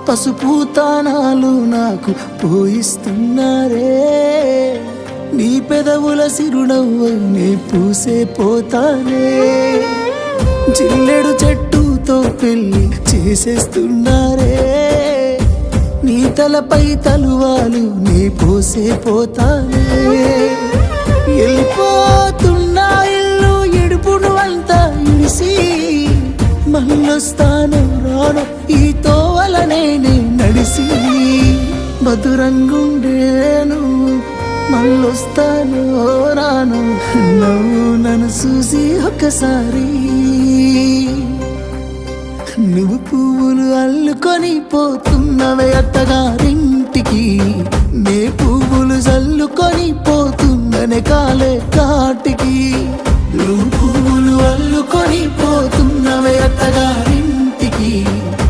పసుపు తానాలు నాకు పోయిస్తున్నారే నీ పెదవుల సిరునవ్వు నే పూసే పోతానే జిల్లెడు చెట్టుతో పెళ్లి చేసేస్తున్నారే నీ తలపై తలువాలు నీ పోసే పోతానే వెళ్ళిపోతున్నా ఇల్లు ఎడుపును అంతా ఇడిసి మళ్ళొస్తాను రాను ఈ తోవలనే నడిసి మధురంగుండేను మళ్ళొస్తాను రాను నవ్వు నన్ను చూసి ఒక్కసారి నువ్వు పువ్వులు అల్లుకొని పోతున్నవే అత్తగారింటికి నే పువ్వులు చల్లుకొని పోతున్ననే కాలే కాటికి నువ్వు పువ్వులు అల్లుకొని పోతున్నవే అత్తగారి